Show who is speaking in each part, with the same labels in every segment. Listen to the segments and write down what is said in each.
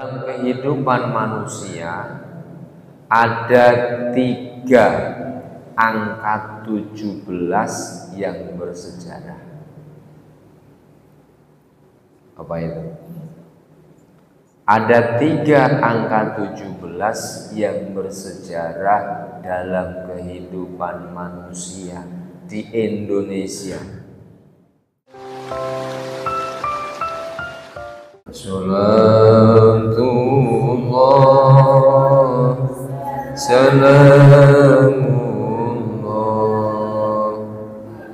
Speaker 1: Dalam kehidupan manusia ada 3 angka 17 yang bersejarah. Apa itu? Ada 3 angka 17 yang bersejarah dalam kehidupan manusia di Indonesia. Salatullah, salamullah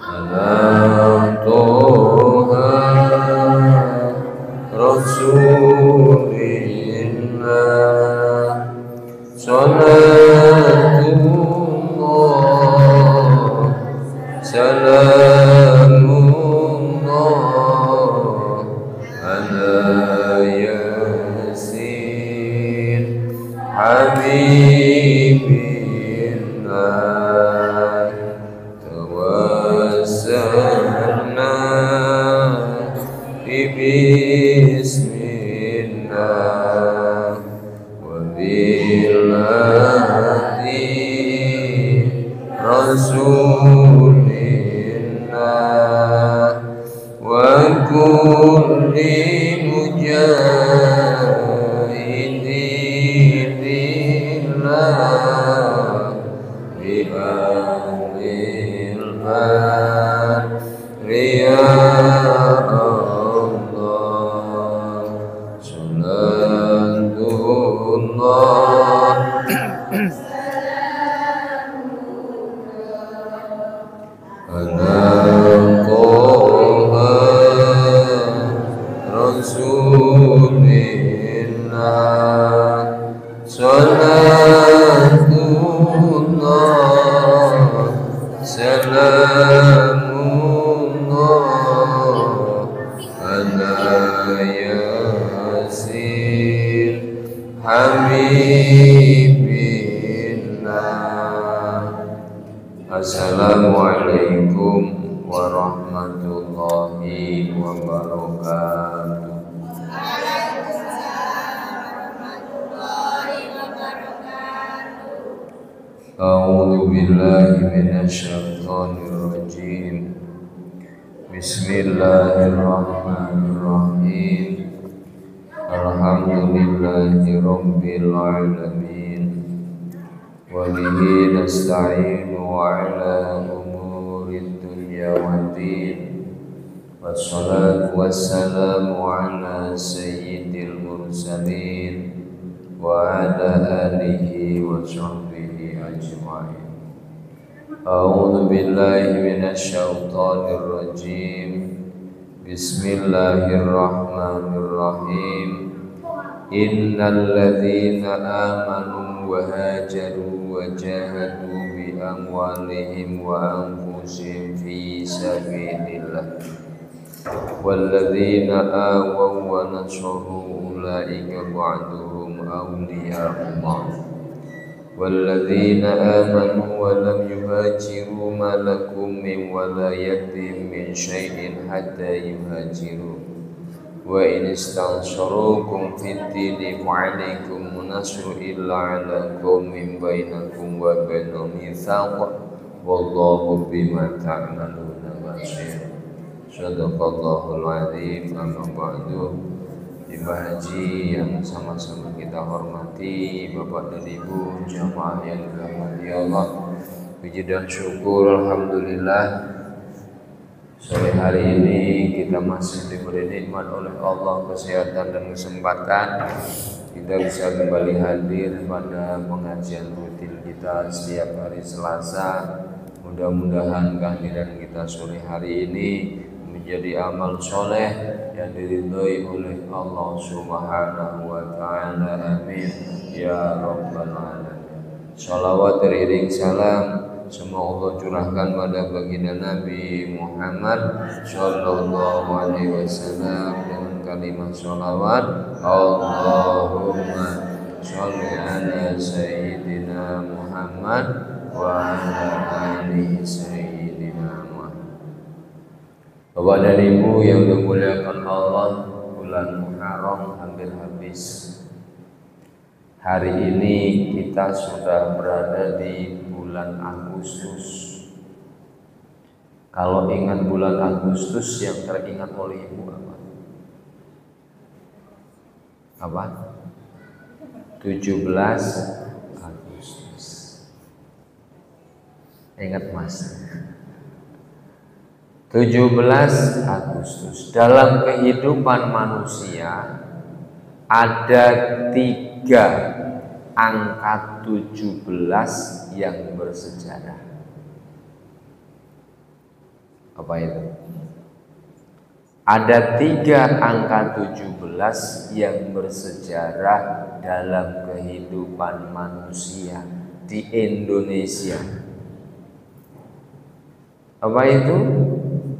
Speaker 1: ala Toha Rasulillah. Salatullah, salamullah ala Yasin Habibillah. Tawassalna bismillah wa billahi rasulillah wa kulli mujahidin lillah bi ahlil barri ya Allah. Salatullah ala Toha Rasulillah. Salatullah, salamullah ala Yasin Habibillah. Assalamualaikum warahmatullahi wabarakatuh. A'udzu billahi minasyaitonir rajim. Bismillahirrahmanirrahim. Alhamdulillahi rabbil alamin. Wa bihi nasta'inu ala umurid dunya waddin. Wassalatu wassalamu ala sayyidil mursalin wa ala alihi wa sahbihi ajma'in. A'udzu billahi minasyaitonir rajim. Bismillahirrahmanirrahim. Innal ladzina amanu wa hajaru wa jahadu bi amwalihim wa anfusihim fi sabilillah wal ladzina awaw wa nasaru ulaika ba'duhum awliya'ullah والذين آمنوا ولم يهاجروا ما لكم من ولايتهم من شيء حتى يهاجروا وإن استنصروكم في الدين فعليكم النصر إلا على قوم بينكم وبينهم ميثاق والله بما تعملون بصير. صدق Allahul Azim. Amma ba'du. Ibadah haji yang sama-sama kita hormati, Bapak dan Ibu jamaah yang dirahmati Allah, puji dan syukur alhamdulillah, sore hari ini kita masih diberi nikmat oleh Allah kesehatan dan kesempatan kita bisa kembali hadir pada pengajian rutin kita setiap hari Selasa. Mudah-mudahan kehadiran kita sore hari ini menjadi amal soleh yang diridhoi oleh Allah Subhanahu wa ta'ala. Amin ya rabbal alamin. Salawat teriring salam semoga Allah curahkan pada baginda Nabi Muhammad sallallahu alaihi wasallam dengan kalimat salawat Allahumma sholli ala sayyidina Muhammad wa ala alihi sayyidina Muhammad. Bapak dan Ibu yang dimuliakan Allah, bulan Muharram hampir habis. Hari ini kita sudah berada di bulan Agustus. Kalau ingat bulan Agustus yang teringat oleh ibu apa? Apa? 17 Agustus. Ingat mas? 17 Agustus. Dalam kehidupan manusia ada 3 angka 17 yang bersejarah. Apa itu? Ada 3 angka 17 yang bersejarah dalam kehidupan manusia di Indonesia. Apa itu?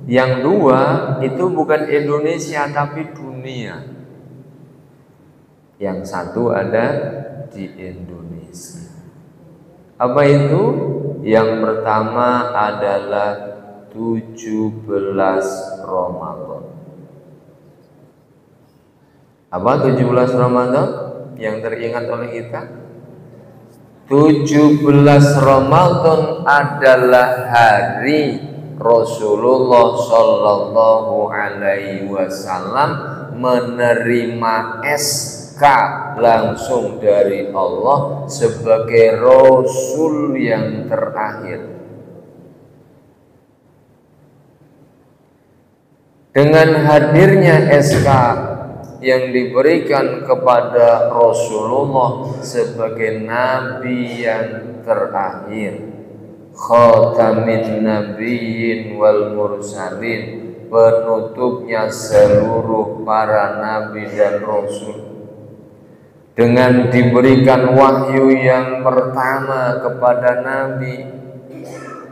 Speaker 1: Yang 2 itu bukan Indonesia tapi dunia. Yang 1 ada di Indonesia. Apa itu? Yang pertama adalah 17 Ramadan. Apa 17 Ramadan yang teringat oleh kita? 17 Ramadan adalah hari Rasulullah Shallallahu Alaihi Wasallam menerima SK langsung dari Allah sebagai Rasul yang terakhir. Dengan hadirnya SK yang diberikan kepada Rasulullah sebagai Nabi yang terakhir, khatamin nabiyyin wal mursalin, penutupnya seluruh para nabi dan rasul, dengan diberikan wahyu yang pertama kepada nabi,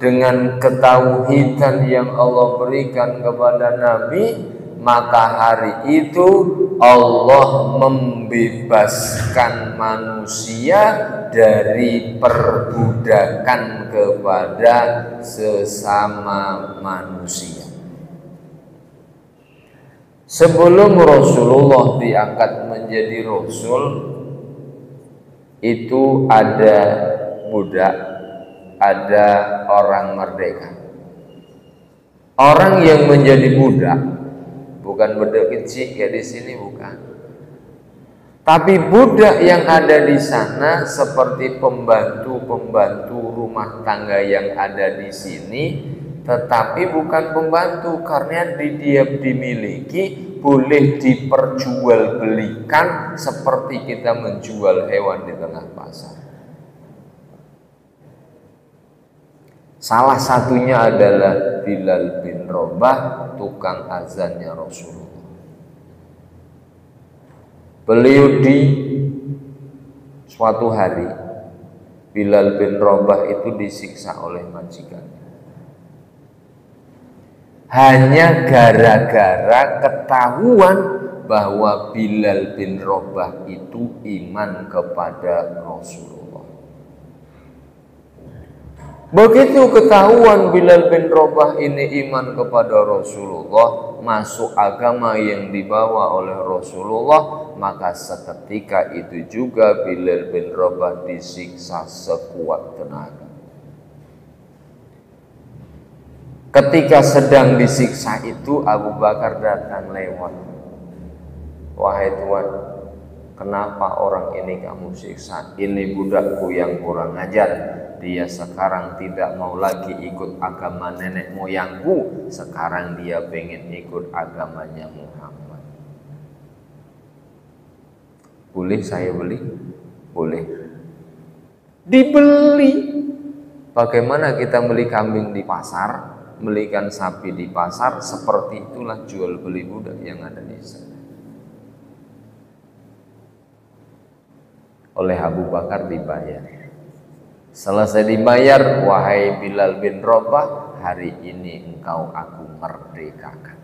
Speaker 1: dengan ketauhidan yang Allah berikan kepada Nabi, maka hari itu Allah membebaskan manusia dari perbudakan kepada sesama manusia. Sebelum Rasulullah diangkat menjadi Rasul, itu ada budak, ada orang merdeka. Orang yang menjadi budak bukan budak kecil ya di sini bukan. Tapi budak yang ada di sana seperti pembantu-pembantu rumah tangga yang ada di sini, tetapi bukan pembantu karena dia dimiliki, boleh diperjualbelikan seperti kita menjual hewan di tengah pasar. Salah satunya adalah Bilal bin Rabah, tukang azannya Rasulullah. Beliau di suatu hari, Bilal bin Rabah itu disiksa oleh majikannya. Hanya gara-gara ketahuan bahwa Bilal bin Rabah itu iman kepada Rasulullah. Begitu ketahuan Bilal bin Rabah ini iman kepada Rasulullah, masuk agama yang dibawa oleh Rasulullah, maka seketika itu juga Bilal bin Rabah disiksa sekuat tenaga. Ketika sedang disiksa itu, Abu Bakar datang lewat. Wahai Tuhan, kenapa orang ini kamu siksa? Ini budakku yang kurang ajar. Dia sekarang tidak mau lagi ikut agama nenek moyangku. Sekarang dia pengen ikut agamanya Muhammad. Boleh saya beli? Boleh. Dibeli. Bagaimana kita beli kambing di pasar, belikan sapi di pasar, seperti itulah jual beli budak yang ada di sana. Oleh Abu Bakar dibayar. Selesai dibayar, wahai Bilal bin Rabah, hari ini engkau aku merdekakan.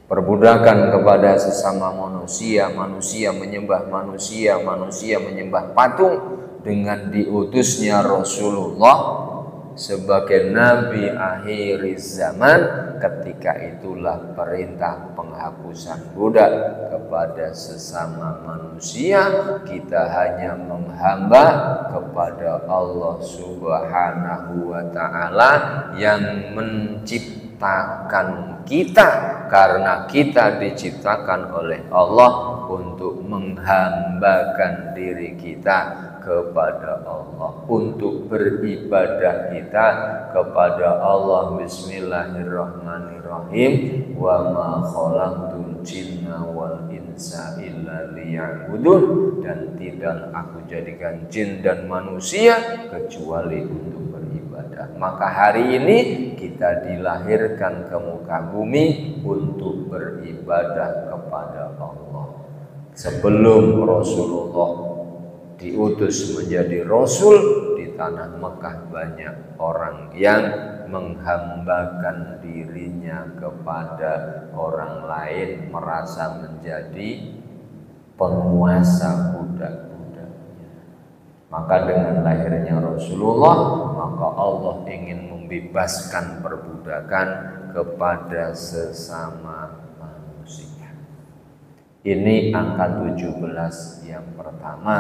Speaker 1: Perbudakan kepada sesama manusia, manusia menyembah manusia, manusia menyembah patung, dengan diutusnya Rasulullah sebagai nabi akhir zaman, ketika itulah perintah penghapusan budak kepada sesama manusia. Kita hanya menghamba kepada Allah Subhanahu wa ta'ala yang menciptakan kita, karena kita diciptakan oleh Allah untuk menghambakan diri kita kepada Allah, untuk beribadah kita kepada Allah. Bismillahirrahmanirrahim. Wa ma khalaqtul jinna wal insa illa liya'budun, dan tidak aku jadikan jin dan manusia kecuali untuk beribadah. Maka hari ini kita dilahirkan ke muka bumi untuk beribadah kepada Allah. Sebelum Rasulullah diutus menjadi Rasul, di tanah Mekah banyak orang yang menghambakan dirinya kepada orang lain, merasa menjadi penguasa budak-budaknya. Maka dengan lahirnya Rasulullah, maka Allah ingin membebaskan perbudakan kepada sesama manusia. Ini angka 17 yang pertama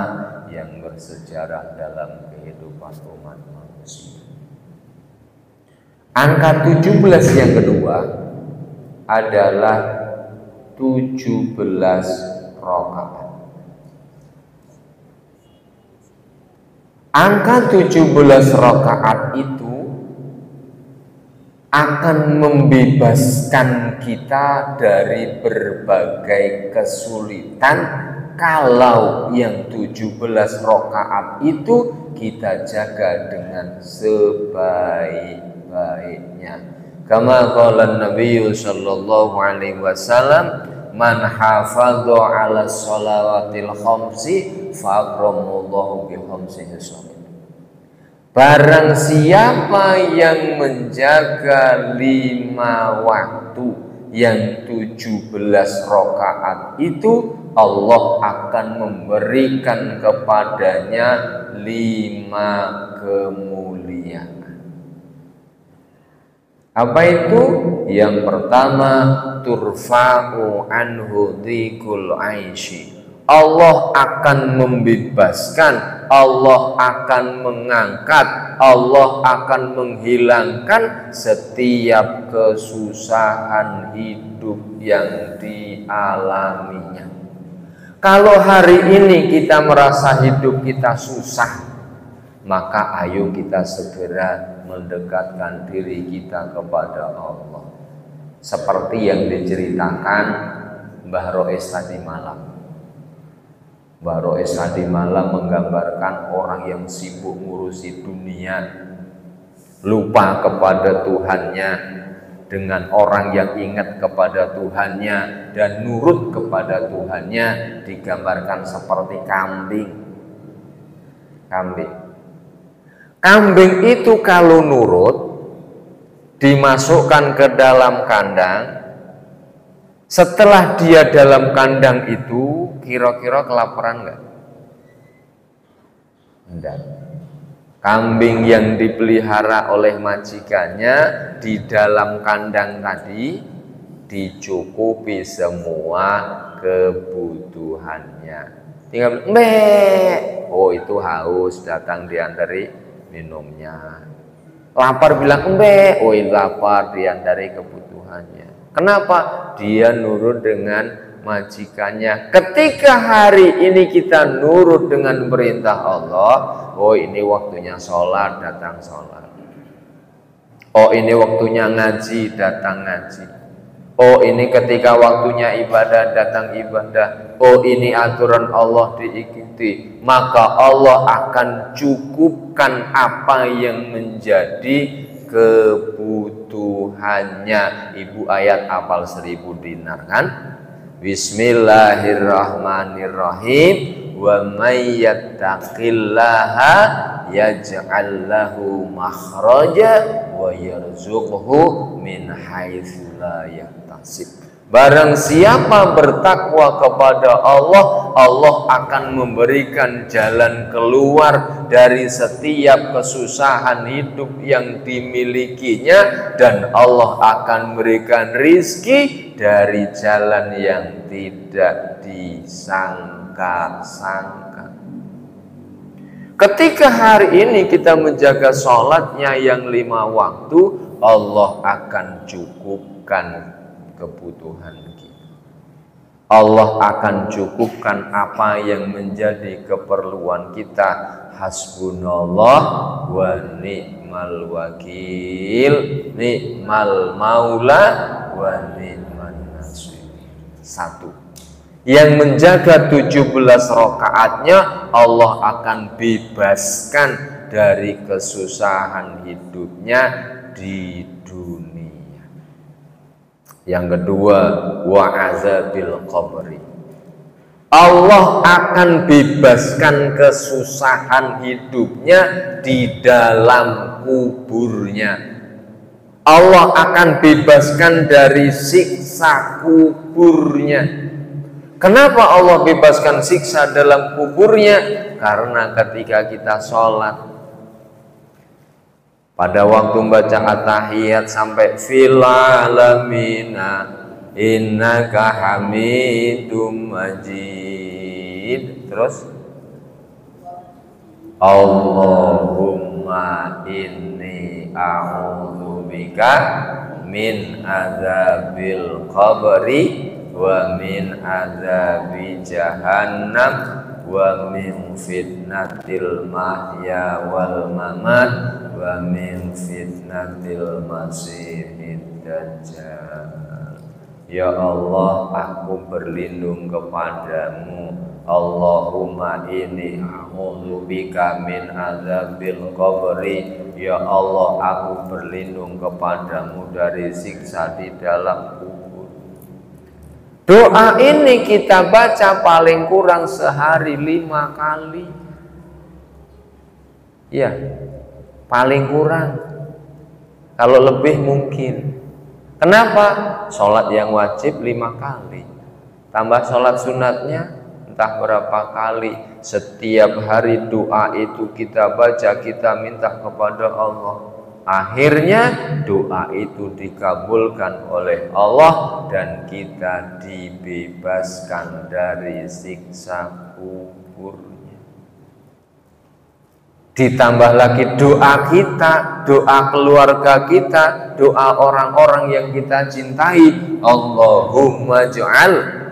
Speaker 1: yang bersejarah dalam kehidupan umat manusia. Angka 17 yang kedua adalah 17 rakaat. Angka 17 rakaat itu akan membebaskan kita dari berbagai kesulitan kalau yang 17 rakaat itu kita jaga dengan sebaik-baiknya. Kama qala Nabi sallallahu alaihi wasallam, man hafadha 'ala shalawatil khamsi faqramullahu bi khamsihi shalat. Barang siapa yang menjaga 5 waktu yang 17 rakaat itu, Allah akan memberikan kepadanya 5 kemuliaan. Apa itu? Yang pertama, turfa'u anhu dzikul aishi. Allah akan membebaskan, Allah akan mengangkat, Allah akan menghilangkan setiap kesusahan hidup yang dialaminya. Kalau hari ini kita merasa hidup kita susah, maka ayo kita segera mendekatkan diri kita kepada Allah. Seperti yang diceritakan Mbah Rois tadi malam. Mbah Rois tadi malam menggambarkan orang yang sibuk ngurusi dunia, lupa kepada Tuhannya, dengan orang yang ingat kepada Tuhannya dan nurut kepada Tuhannya, digambarkan seperti kambing. Kambing itu kalau nurut, dimasukkan ke dalam kandang. Setelah dia dalam kandang itu, kira-kira kelaparan enggak? Enggak. Kambing yang dipelihara oleh majikannya di dalam kandang tadi dicukupi semua kebutuhannya. Tinggal mbek, oh itu haus, datang diantari minumnya. Lapar bilang mbek, oh itu lapar, diantari kebutuhannya. Kenapa? Dia nurut dengan majikannya. Ketika hari ini kita nurut dengan perintah Allah, oh ini waktunya sholat, datang sholat. Oh ini waktunya ngaji, datang ngaji. Oh ini ketika waktunya ibadah, datang ibadah. Oh ini aturan Allah diikuti. Maka Allah akan cukupkan apa yang menjadi kebutuhannya. Ibu ayat apal 1000 dinar kan? Bismillahirrahmanirrahim. Wa may yattaqillaha yaj'al lahu makhraja wa yarzuqhu min haitsu la yahtasib. Barang siapa bertakwa kepada Allah, Allah akan memberikan jalan keluar dari setiap kesusahan hidup yang dimilikinya, dan Allah akan memberikan rizki dari jalan yang tidak disangka-sangka. Ketika hari ini kita menjaga sholatnya yang 5 waktu, Allah akan cukupkan kebutuhan kita. Allah akan cukupkan apa yang menjadi keperluan kita. Hasbunallah wa ni'mal wakil, ni'mal maula wa ni'man nasir. 1. Yang menjaga 17 rakaatnya, Allah akan bebaskan dari kesusahan hidupnya di dunia. Yang kedua, wa azabil qabri. Allah akan bebaskan kesusahan hidupnya di dalam kuburnya. Allah akan bebaskan dari siksa kuburnya. Kenapa Allah bebaskan siksa dalam kuburnya? Karena ketika kita sholat, pada waktu baca at-tahiyat sampai fil alamina innaka hamidum majid, terus Allahumma inni a'udzubika min azabil qabri wa min azabi jahannam wa min fitnatil mahya wal mamat wa min fitnatil masihid dajjal. Ya Allah, aku berlindung kepadamu. Allahumma inni a'udzubika min azabil qabri. Ya Allah, aku berlindung kepadamu dari siksa di dalam kubur. Doa ini kita baca paling kurang sehari 5 kali. Ya, paling kurang. Kalau lebih mungkin. Kenapa? Sholat yang wajib 5 kali. Tambah sholat sunatnya entah berapa kali. Setiap hari doa itu kita baca, kita minta kepada Allah. Akhirnya doa itu dikabulkan oleh Allah dan kita dibebaskan dari siksa kuburnya. Ditambah lagi doa kita, doa keluarga kita, doa orang-orang yang kita cintai. Allahumma ja'al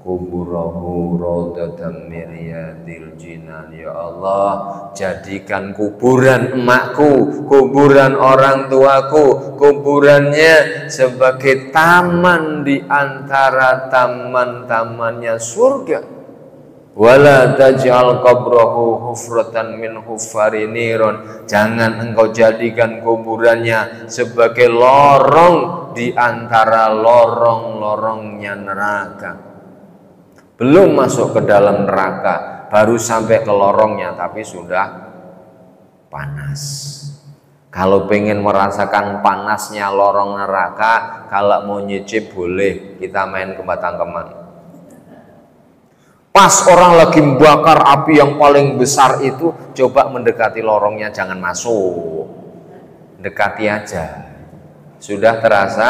Speaker 1: kuburahu raudatan min riyadil jinan. Ya Allah, jadikan kuburan emakku, kuburan orang tuaku, kuburannya sebagai taman di antara taman-tamannya surga. Wala taj'al qabrahu hufratan min huffari niron. Jangan engkau jadikan kuburannya sebagai lorong di antara lorong-lorongnya neraka. Belum masuk ke dalam neraka, baru sampai ke lorongnya, tapi sudah panas. Kalau pengen merasakan panasnya lorong neraka, kalau mau nyicip boleh, kita main ke Batang Kemang. Pas orang lagi membakar api yang paling besar itu, coba mendekati lorongnya, jangan masuk. Dekati aja. Sudah terasa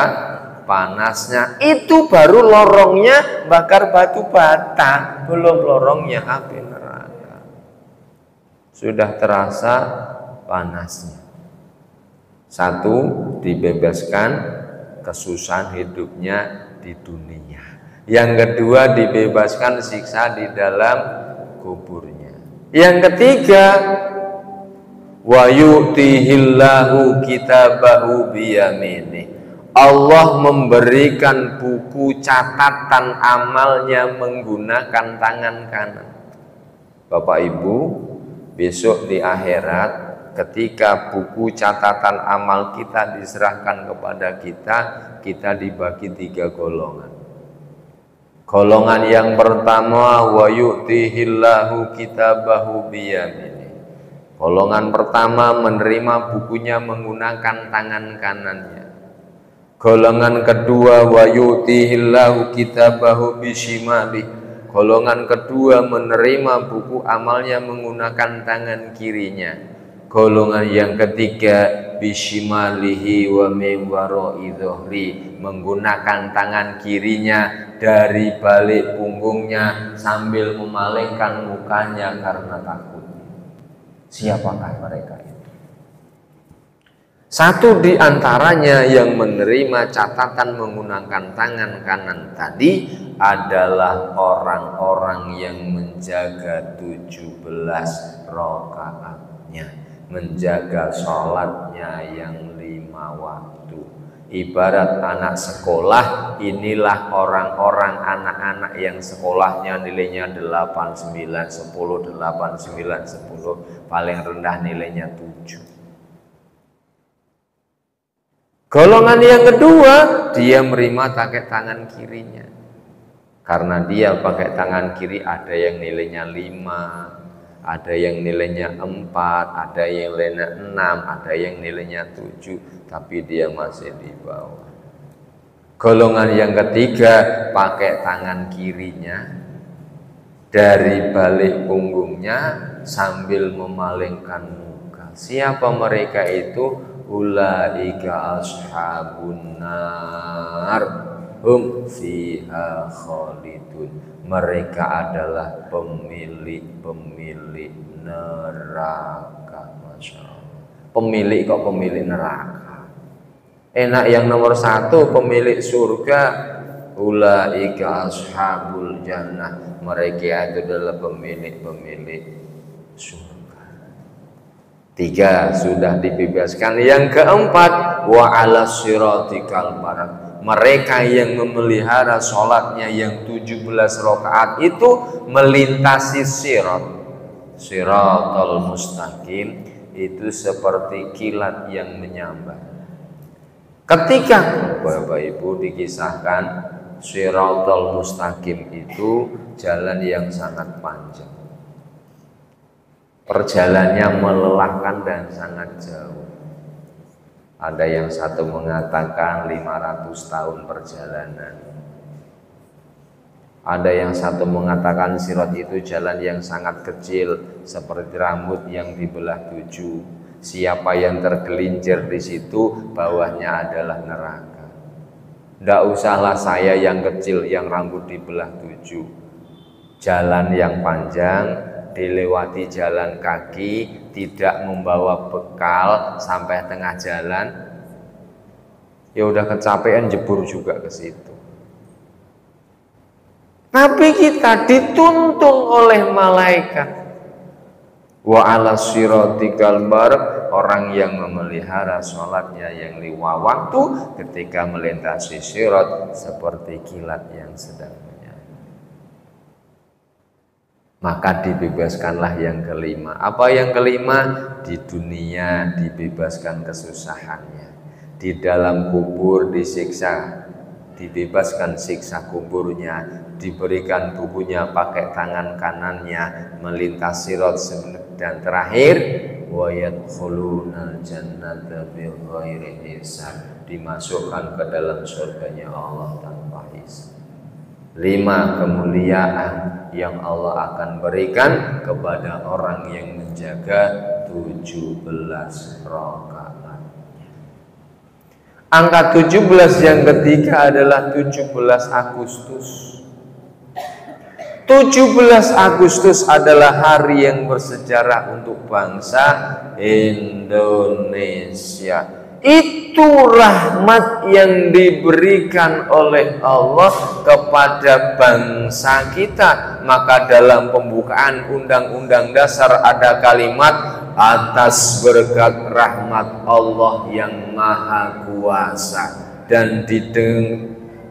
Speaker 1: panasnya, itu baru lorongnya bakar batu bata, belum lorongnya api neraka. Sudah terasa panasnya. 1, dibebaskan kesusahan hidupnya di dunia. Yang kedua, dibebaskan siksa di dalam kuburnya. Yang ketiga, wa yu'tihillahu kitabahu biyaminih. Allah memberikan buku catatan amalnya menggunakan tangan kanan. Bapak Ibu, besok di akhirat ketika buku catatan amal kita diserahkan kepada kita, kita dibagi 3 golongan. Golongan yang pertama, wa yu'tihillahu kitabahu biyaminih. Golongan pertama menerima bukunya menggunakan tangan kanannya. Golongan kedua, wa yutihillahu kitabahu bisimali. Golongan kedua menerima buku amalnya menggunakan tangan kirinya. Golongan yang ketiga, bisimalihi wa min wara'i dhuhri, menggunakan tangan kirinya dari balik punggungnya sambil memalingkan mukanya karena takut. Siapakah mereka itu? Satu di antaranya yang menerima catatan menggunakan tangan kanan tadi adalah orang-orang yang menjaga 17 rakaatnya, menjaga sholatnya yang 5 waktu. Ibarat anak sekolah, inilah orang-orang anak-anak yang sekolahnya nilainya 8, 9, 10, 8, 9, 10, paling rendah nilainya 7. Golongan yang kedua, dia menerima pakai tangan kirinya. Karena dia pakai tangan kiri, ada yang nilainya 5, ada yang nilainya 4, ada yang nilainya 6, ada yang nilainya 7, tapi dia masih di bawah. Golongan yang ketiga, pakai tangan kirinya dari balik punggungnya sambil memalingkan muka. Siapa mereka itu? Ulaika ashabun nar hum fiha khalidun. Mereka adalah pemilik-pemilik neraka. Masya Allah. Pemilik kok pemilik neraka? Enak yang nomor 1 pemilik surga. Ulaika ashabul jannah. Mereka itu adalah pemilik-pemilik surga. 3 sudah dibebaskan. Yang keempat, wa ala siratikal barak. Mereka yang memelihara sholatnya yang 17 rakaat itu melintasi sirat. Siratal mustaqim itu seperti kilat yang menyambar. Ketika Bapak Ibu dikisahkan siratal mustaqim itu jalan yang sangat panjang. Perjalanannya melelahkan dan sangat jauh. Ada yang satu mengatakan 500 tahun perjalanan. Ada yang satu mengatakan sirat itu jalan yang sangat kecil seperti rambut yang dibelah 7. Siapa yang tergelincir di situ, bawahnya adalah neraka. Tidak usahlah saya yang kecil yang rambut dibelah 7. Jalan yang panjang, dilewati jalan kaki, tidak membawa bekal sampai tengah jalan, ya udah kecapean jebur juga ke situ. Tapi kita dituntun oleh malaikat. Wa ala siratikal barak, orang yang memelihara sholatnya yang 5 waktu ketika melintasi sirat seperti kilat yang sedang menyala. Maka dibebaskanlah yang kelima. Apa yang kelima? Di dunia dibebaskan kesusahannya. Di dalam kubur disiksa, dibebaskan siksa kuburnya, diberikan bukunya pakai tangan kanannya, melintas sirat, dan terakhir wa yadkhulunal jannata bighairi hisab, dimasukkan ke dalam surganya Allah tanpa hisab. 5 kemuliaan yang Allah akan berikan kepada orang yang menjaga 17 rakaat. Angka 17 yang ketiga adalah 17 Agustus. 17 Agustus adalah hari yang bersejarah untuk bangsa Indonesia. Itu rahmat yang diberikan oleh Allah kepada bangsa kita. Maka dalam pembukaan Undang-Undang Dasar ada kalimat atas berkat rahmat Allah yang Maha Kuasa dan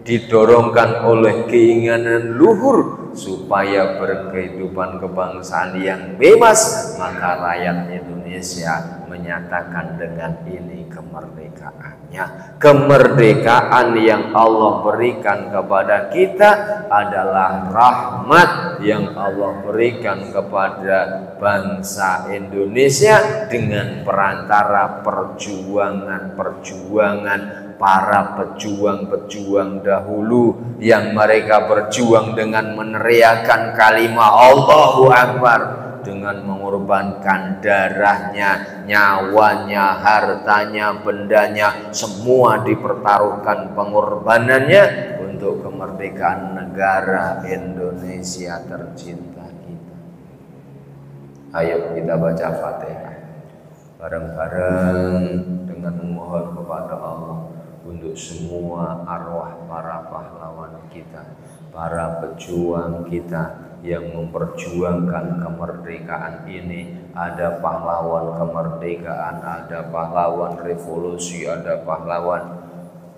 Speaker 1: didorongkan oleh keinginan luhur supaya berkehidupan kebangsaan yang bebas, maka rakyat Indonesia menyatakan dengan ini kemerdekaannya. Kemerdekaan yang Allah berikan kepada kita adalah rahmat yang Allah berikan kepada bangsa Indonesia dengan perantara perjuangan para pejuang-pejuang dahulu yang mereka berjuang dengan meneriakkan kalimat Allahu Akbar, dengan mengorbankan darahnya, nyawanya, hartanya, bendanya, semua dipertaruhkan pengorbanannya untuk kemerdekaan negara Indonesia tercinta kita. Ayo kita baca Fatihah bareng-bareng dengan memohon kepada Allah untuk semua arwah para pahlawan kita, para pejuang kita yang memperjuangkan kemerdekaan ini. Ada pahlawan kemerdekaan, ada pahlawan revolusi, ada pahlawan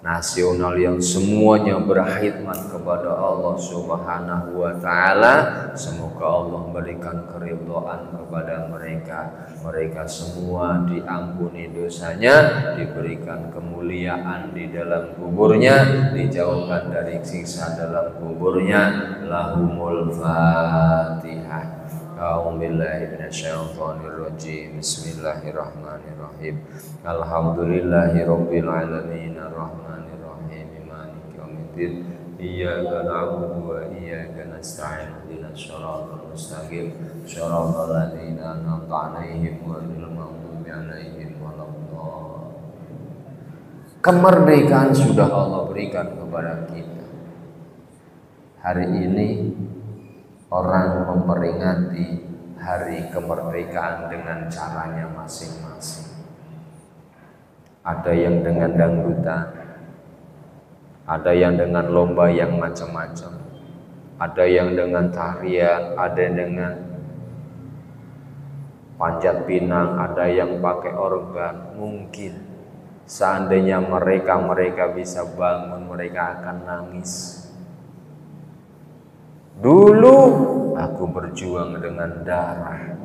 Speaker 1: nasional yang semuanya berkhidmat kepada Allah Subhanahu wa Ta'ala. Semoga Allah memberikan keridhaan kepada mereka. Mereka semua diampuni dosanya, diberikan kemuliaan di dalam kuburnya, dijauhkan dari siksa dalam kuburnya. Lahumul Fatihah. A'udzubillahi minasyaitonirrajim. Bismillahirrahmanirrahim. Alhamdulillahirabbil alamin arrahmanir rahim maliki yaumiddin. Iyyaka na'budu wa iyyaka nasta'in. Ihdinas shiratal mustaqim. Shiratal ladzina an'amta 'alaihim ghairil maghdubi 'alaihim waladdallin. Kemerdekaan sudah Allah berikan kepada kita. Hari ini orang memperingati hari kemerdekaan dengan caranya masing-masing. Ada yang dengan dangdutan, ada yang dengan lomba yang macam-macam, ada yang dengan tarian, ada dengan panjat pinang, ada yang pakai organ. Mungkin seandainya mereka bisa bangun, mereka akan nangis. Dulu aku berjuang dengan darah,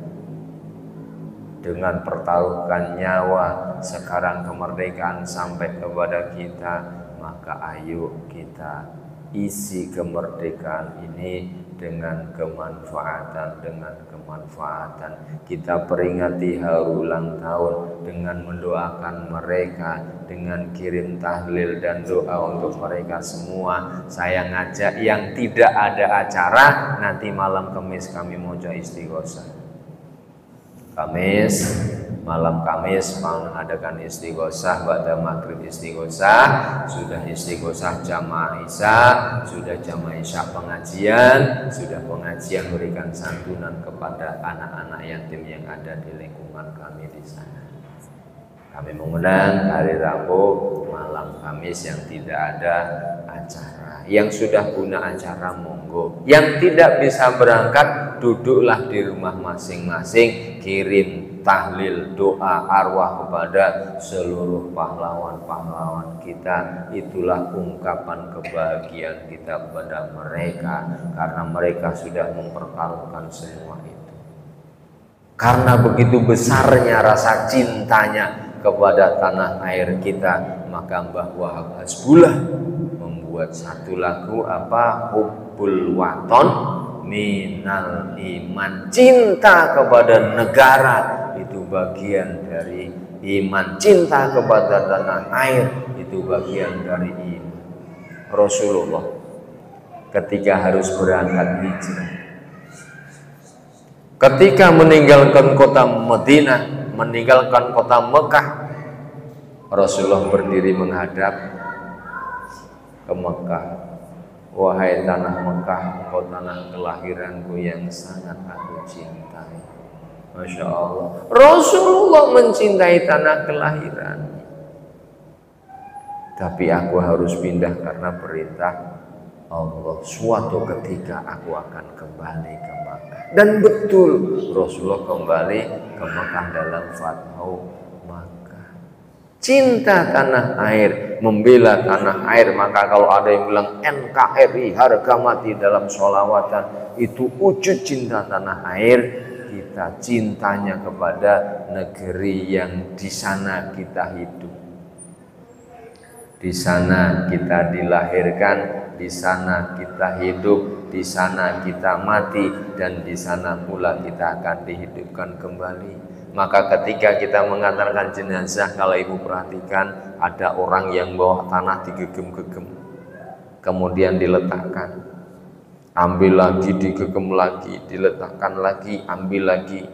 Speaker 1: dengan pertaruhkan nyawa. Sekarang kemerdekaan sampai kepada kita, maka ayo kita isi kemerdekaan ini dengan kemanfaatan. Kita peringati hari ulang tahun dengan mendoakan mereka, dengan kirim tahlil dan doa untuk mereka semua. Saya ngajak yang tidak ada acara, nanti malam Kamis kami moja istighosah. Malam Kamis mengadakan istighosah, pada maghrib istighosah, sudah istighosah jamaah Isya, sudah jamaah Isya pengajian, sudah pengajian berikan santunan kepada anak-anak yatim yang ada di lingkungan kami di sana. Kami mengundang hari Rabu malam Kamis yang tidak ada acara. Yang sudah punya acara monggo. Yang tidak bisa berangkat, duduklah di rumah masing-masing, kirim tahlil doa arwah kepada seluruh pahlawan-pahlawan kita. Itulah ungkapan kebahagiaan kita kepada mereka, karena mereka sudah mempertaruhkan semua itu. Karena begitu besarnya rasa cintanya kepada tanah air kita, maka Mbah Wahab Hasbullah membuat satu lagu Hubbul Waton minal iman. Cinta kepada negara itu bagian dari iman. Cinta kepada tanah air itu bagian dari iman. Rasulullah ketika harus berangkat hijrah, ketika meninggalkan kota Madinah, meninggalkan kota Mekah, Rasulullah berdiri menghadap ke Mekah. Wahai tanah Mekah, engkau tanah kelahiranku yang sangat aku cintai. Masya Allah, Rasulullah mencintai tanah kelahiran. Tapi aku harus pindah karena perintah Allah. Suatu ketika aku akan kembali ke Mekah. Dan betul Rasulullah kembali ke Mekah dalam Fathu Makkah. Cinta tanah air, membela tanah air. Maka kalau ada yang bilang NKRI harga mati dalam sholawatan, itu wujud cinta tanah air. Kita cintanya kepada negeri yang di sana kita hidup, di sana kita dilahirkan, di sana kita hidup, di sana kita mati, dan di sana pula kita akan dihidupkan kembali. Maka ketika kita mengantarkan jenazah, kalau ibu perhatikan ada orang yang bawa tanah digegem-gegem, kemudian diletakkan, ambil lagi, digegem lagi, diletakkan lagi, ambil lagi.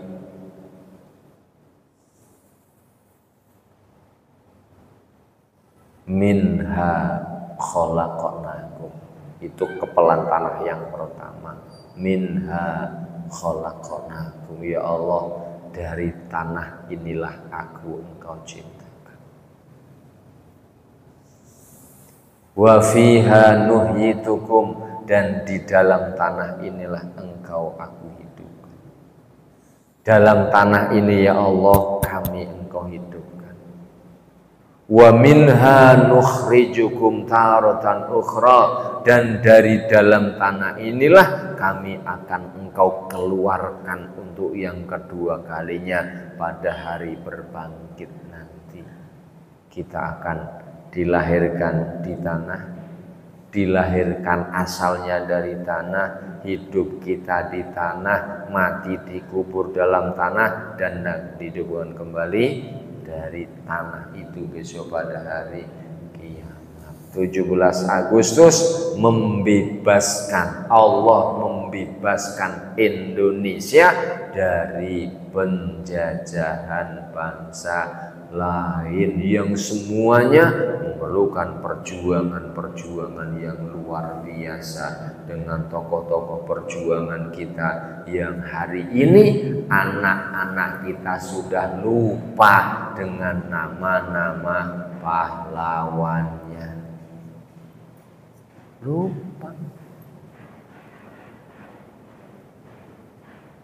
Speaker 1: Minha khalaqnakum, itu kepelan tanah yang pertama. Minha khalaqnakum, ya Allah, dari tanah inilah aku engkau ciptakan. Wa fiha nuhyitukum, dan di dalam tanah inilah engkau aku hidupkan. Dalam tanah ini ya Allah kami engkau hidupkan. Wa minha nukhrijukum taratan ukhra, dan dari dalam tanah inilah kami akan engkau keluarkan untuk yang kedua kalinya pada hari berbangkit nanti. Kita akan dilahirkan di tanah, dilahirkan asalnya dari tanah, hidup kita di tanah, mati dikubur dalam tanah, dan dihidupkan kembali dari tanah itu besok pada hari kiamat. 17 Agustus membebaskan, Allah membebaskan Indonesia dari penjajahan bangsa lain yang semuanya memerlukan perjuangan yang luar biasa, dengan tokoh-tokoh perjuangan kita yang hari ini anak-anak kita sudah lupa dengan nama-nama pahlawannya. Lupa.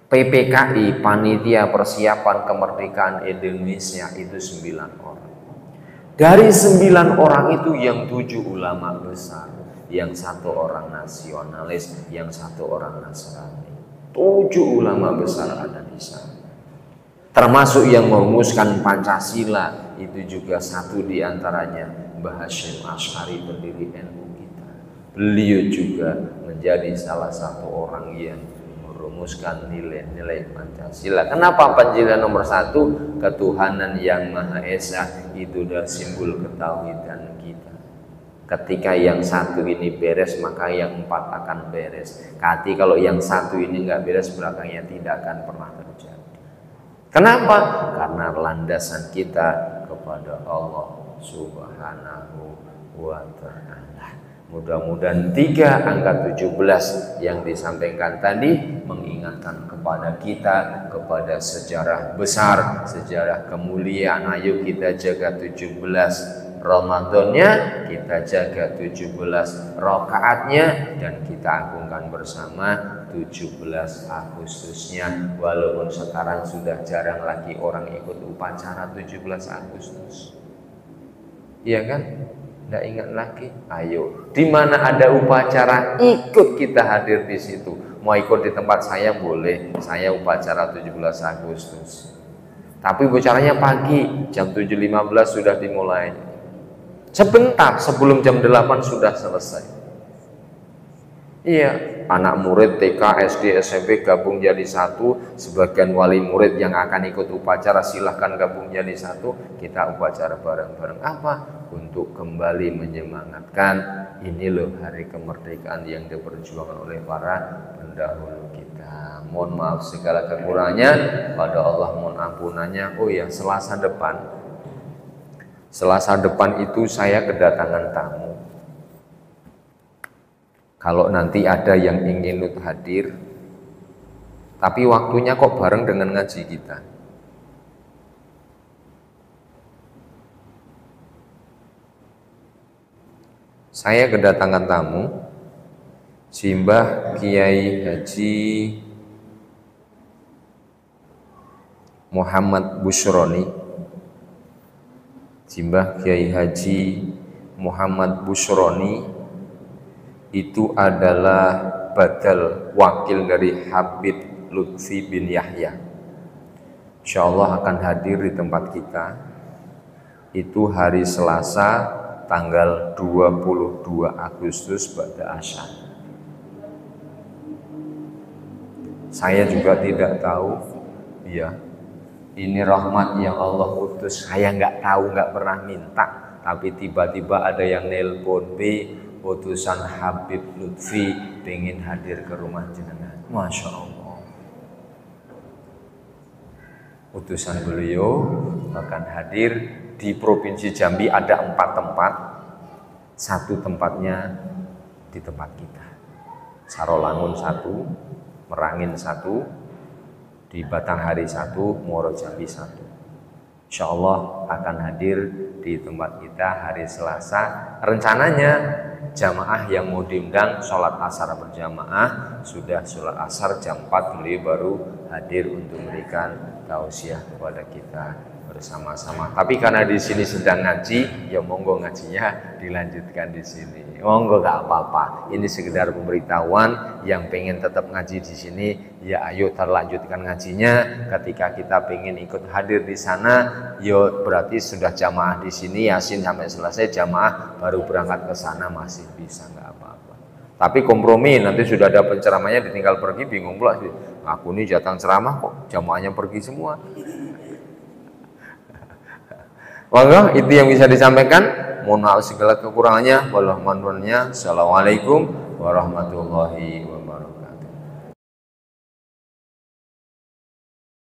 Speaker 1: PPKI, Panitia Persiapan Kemerdekaan Indonesia, itu 9 orang. Dari 9 orang itu yang 7 ulama besar, yang 1 orang nasionalis, yang 1 orang Nasrani. 7 ulama besar ada di sana. Termasuk yang merumuskan Pancasila, itu juga 1 diantaranya Mbah Hasyim Asy'ari, pendiri NU kita. Beliau juga menjadi salah 1 orang yang merumuskan nilai-nilai Pancasila. Kenapa Pancasila nomor 1? Ketuhanan yang Maha Esa, itu adalah simbol ketauhidan kita. Ketika yang 1 ini beres, maka yang 4 akan beres. Kalau yang 1 ini nggak beres, belakangnya tidak akan pernah terjadi. Kenapa? Karena landasan kita kepada Allah Subhanahu wa Ta'ala. Mudah-mudahan 3 angka 17 yang disampaikan tadi mengingatkan kepada kita kepada sejarah besar, sejarah kemuliaan. Ayo kita jaga 17 Ramadannya, kita jaga 17 rakaatnya, dan kita agungkan bersama 17 Agustusnya. Walaupun sekarang sudah jarang lagi orang ikut upacara 17 Agustus. Iya kan? Nggak ingat lagi. Ayo, di mana ada upacara, ikut kita hadir di situ. Mau ikut di tempat saya boleh, saya upacara 17 Agustus. Tapi upacaranya pagi, jam 7.15 sudah dimulai. Sebentar sebelum jam 8 sudah selesai. Iya, anak murid TK, SD, SMP gabung jadi 1. Sebagian wali murid yang akan ikut upacara silahkan gabung jadi 1. Kita upacara bareng-bareng. Apa? Untuk kembali menyemangatkan, ini loh hari kemerdekaan yang diperjuangkan oleh para pendahulu kita. Mohon maaf segala kekurangannya, pada Allah mohon ampunannya. Oh ya, Selasa depan itu saya kedatangan tamu. Kalau nanti ada yang ingin hadir, tapi waktunya kok bareng dengan ngaji kita. Saya kedatangan tamu, Simbah Kiai Haji Muhammad Busroni. Simbah Kiai Haji Muhammad Busroni itu adalah badal wakil dari Habib Lutfi bin Yahya. Insya Allah akan hadir di tempat kita. Itu hari Selasa tanggal 22 Agustus pada Asyar. Saya juga tidak tahu, ya, Ini rahmat yang Allah utus. Saya nggak tahu, nggak pernah minta, tapi tiba-tiba ada yang nelpon, B, utusan Habib Lutfi pengen hadir ke rumah jenengan. Masya Allah. Utusan beliau akan hadir di Provinsi Jambi, ada 4 tempat. Satu tempatnya di tempat kita, Sarolangun 1, Merangin 1, di Batanghari 1, Muaro Jambi 1. Insya Allah akan hadir di tempat kita hari Selasa. Rencananya jamaah yang mau diundang sholat asar berjamaah, sudah sholat asar jam 4 beliau baru hadir untuk memberikan tausiah kepada kita bersama-sama. Tapi karena di sini sedang ngaji, ya monggo ngajinya dilanjutkan di sini. Monggo gak apa-apa. Ini sekedar pemberitahuan, yang pengen tetap ngaji di sini, ya ayo terlanjutkan ngajinya. Ketika kita pengen ikut hadir di sana, yo berarti sudah jamaah di sini, Yasin sampai selesai jamaah baru berangkat ke sana masih bisa, nggak apa-apa. Tapi kompromi, nanti sudah ada penceramahnya ditinggal pergi, bingung pula sih. Aku ini jatah ceramah kok jamaahnya pergi semua. Monggo, itu yang bisa disampaikan. Mohon maaf segala kekurangannya. Assalamualaikum warahmatullahi wabarakatuh.